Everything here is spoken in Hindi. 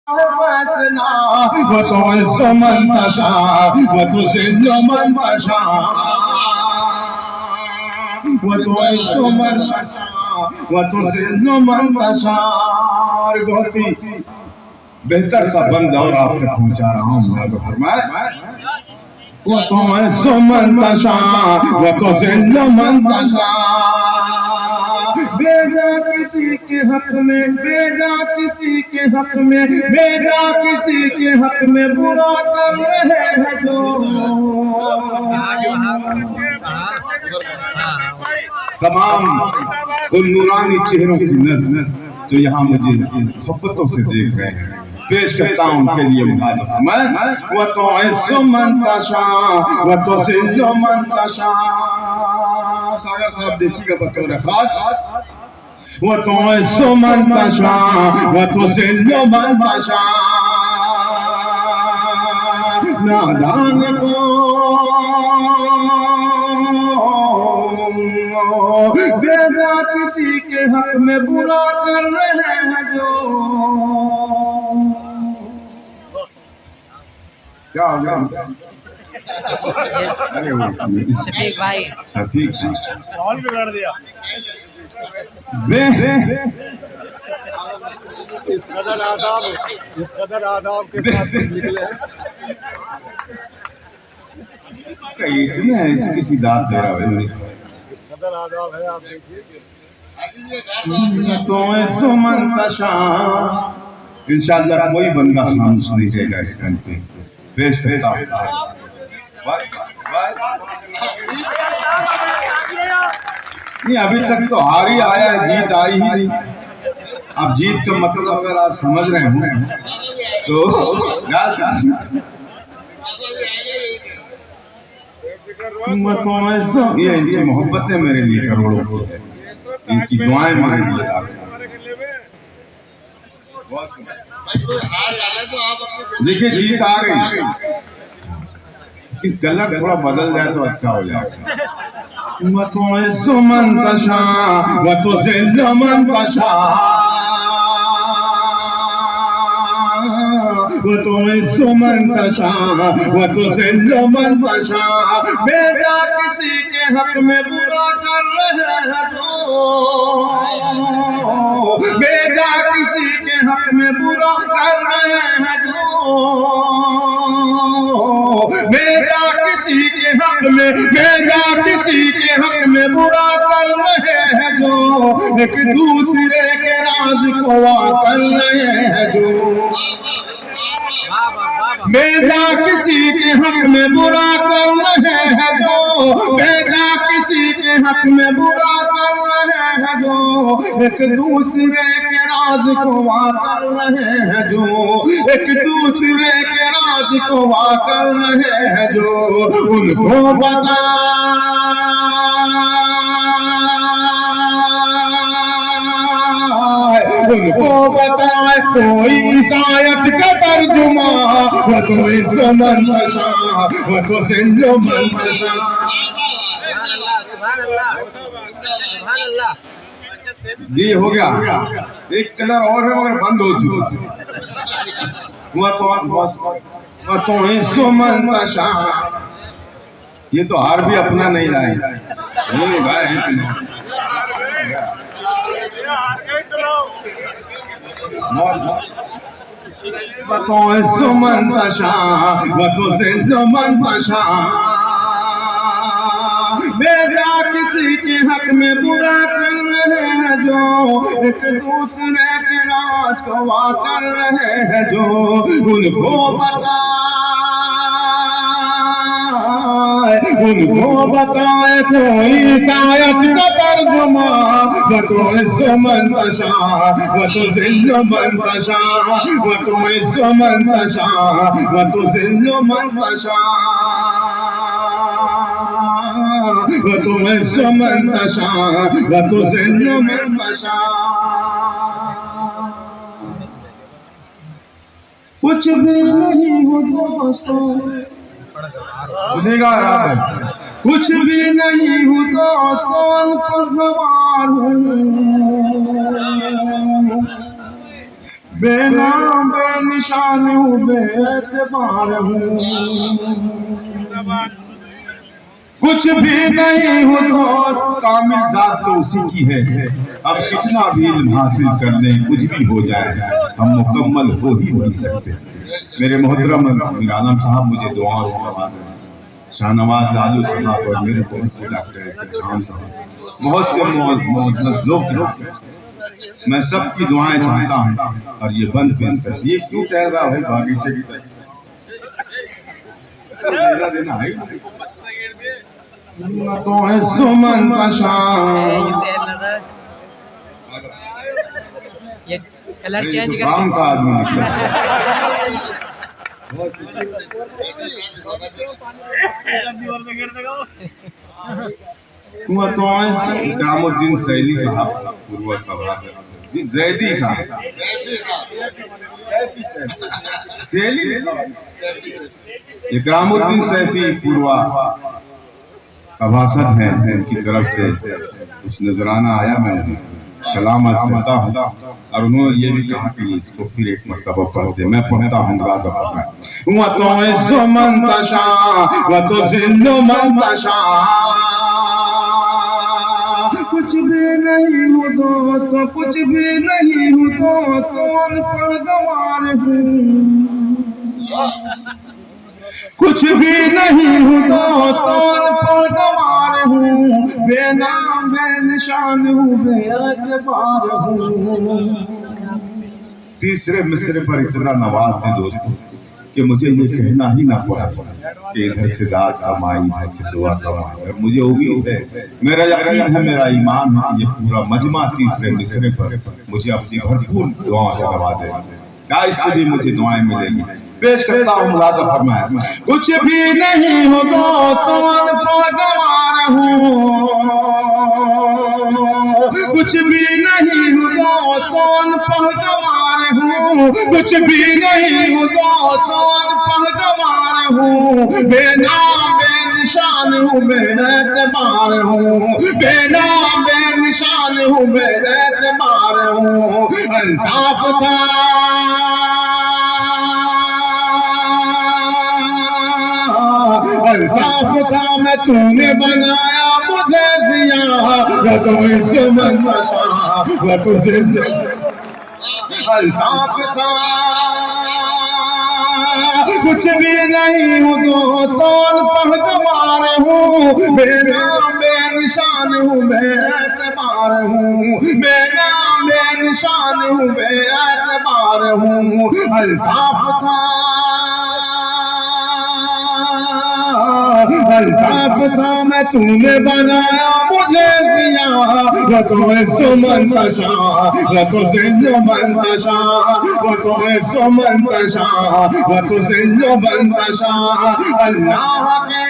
फैसला वो तो मन तशा वो तो मन तशा वो तो मन तशा वो तो मन तशा। बहुत ही बेहतर सा बंद और आप तक पहुंचा रहा हूँ मुलाज़ा फरमाए। वो तो मन तशा वो तो मन तशा। बेजा किसी के हक में बेजा किसी के हक में बेजा किसी के हक में बुरा कर रहे हैं जो तमाम उन नूरानी चेहरों की नज़र जो यहाँ मुझे मोहब्बतों से देख रहे हैं पेश करता हूँ उनके लिए मुलाज़ा मैं। वो तो मन तशा वो तो मन तशा। सागर साहब देखिएगा बतौर खास वो तो मन तशा वो तो मन तशा। नादान को बेजा किसी के हक में बुरा कर रहे हैं जो क्या हो गया शफीक भाई शफीक माहौल बिगाड़ दिया। इस कदर आदाब के साथ निकले हैं। इतने ऐसी किसी दाद दे रहा है कदर आदाब है आप देखिए। तो मन तशा। इंशाअल्लाह कोई बंदा खामोश नहीं रहेगा इस घंटे पेश करता हूं। नहीं अभी तक तो हार ही आया है जीत आई ही नहीं। अब जीत का मतलब अगर आप समझ रहे हो तो ये इनकी मोहब्बतें मेरे लिए करोड़ों की है इनकी दुआएं मेरे लिए देखिए जीत आ गई कलर थोड़ा बदल जाए तो अच्छा हो जाएगा। मन तशा वो तो मन तशा वो तो मन तशा वो तो मन तशा। बेजा किसी के हक में बुरा कर रहे हैं जो बेजा किसी के हक में बुरा कर रहे हैं जो बेजा किसी के हक में बेजा किसी के हक में बुरा कर रहे हैं जो एक दूसरे के राज को वा कर रहे हैं जो बेजा किसी के हक में बुरा कर रहे हैं जो बेजा किसी के हक में बुरा कर रहे हैं जो एक दूसरे के राज को वा कर रहे हैं जो एक दूसरे के राज को वा कर रहे हैं जो उनको बता उनको बताए कोई ईसायत का तर्जुमा वो तो मन तशा वो तो मन तशा। जी हो गया एक कलर और है मगर बंद हो चुका वो तो मन तशा। ये तो हार भी अपना नहीं लाए नहीं गाए हैं मन तशा वो तो मन तशा। बेजा किसी के हक में बुरा कर रहे हैं जो एक दूसरे के राज को वा कर रहे हैं जो उनको बताए कोई ईसायत का तर्जुमा वो तो मन तशा वो तो मन तशा वो तो मन तशा वो तो मन तशा वो तो मन तशा वो तो मन तशा। कुछ भी नहीं हो दोस्तों सुनेगा रात कुछ भी नहीं हूँ दोस्तों खुशगवार हूँ बेनाम बेनिशान हूँ, बेएतबार हूँ, कुछ भी नहीं हूँ तो कामिल जात तो उसी की है। अब कितना भी इल्म हासिल कर लें, कुछ भी हो जाए, हम मुकम्मल हो ही नहीं सकते। मेरे मोहतरम मीर आलम साहब मुझे दुआओं से नवाजें, शाहनवाज लालू साहब और मेरे बहुत से डॉक्टर शाम साहब, बहुत से मुअज़्ज़ज़ लोग, मैं सबकी दुआएं चाहता हूँ। और ये बंद पेश कर, ये क्यों कह रहा है बागीचे की तरह देना है तो है सुमन का शान, ये कलर चेंज कर काम का आदमी निकला। इकरामुद्दीन सैली साहब पूर्व सभा से, जैदी साहब सैली, इकरामुद्दीन सैफी पूर्व सभासद हैं, उनकी तरफ से कुछ नजराना आया, मैं उन्हें सलाम अर्ज़ करता हूँ। और उन्होंने ये भी कहा कि इसको फिर एक मर्तबा पढ़ दे। मैं पढ़ता हूँ व तो इज़्ज़ु मन तशा व तुज़िल्लु मन तशा, कुछ भी नहीं हूँ दोस्तों, कुछ भी नहीं हूँ दोस्तों, अनपढ़ गंवार हूँ, कुछ भी नहीं हूँ दोस्तों, अनपढ़ गंवार हूँ, बेनाम बेनिशान हूँ, बेएतबार हूँ। तीसरे मिसरे पर इतना नवाज दे दोस्तों कि मुझे ये कहना ही ना पड़ा कि इधर से दाद कमाई, इधर से दुआ कमाई। और मुझे उम्मीद है, मेरा यकीन है, मेरा ईमान है, ये पूरा मजमा तीसरे मिसरे पर मुझे अपनी भरपूर दुआओं से नवाजे, गाइस से भी मुझे दुआएं मिलेंगी। पेश करता हूँ मुलाज़ा फरमाए, कुछ भी नहीं हो तो अनपढ़ गंवार हूँ, कुछ भी नहीं हो तो अनपढ़ गंवार हूँ, कुछ भी नहीं हो तो अनपढ़ गंवार हूँ, बेनाम बेनिशान हूँ, बेएतबार हूँ, बेनाम बेनिशान हूँ, बेएतबार हूँ। अल्ताफ था अल्ताफ था मैं, तूने बनाया मुझे जिया, व तो इज़्ज़ु मन तशा व तुज़िल्लु। अल्ताफ था कुछ भी नहीं हूँ तो अनपढ़ गंवार हूँ, बेनाम बेनिशान हूँ, बेएतबार हूँ, बेनाम बेनिशान हूँ, बेएतबार हूँ। अल्ताफ था अल्ताफ था मैं, तूने बनाया मुझे जिया, व तो इज़्ज़ु मन तशा व तुज़िल्लु मन तशा, व तो इज़्ज़ु मन तशा व तुज़िल्लु मन तशा। अल्लाह के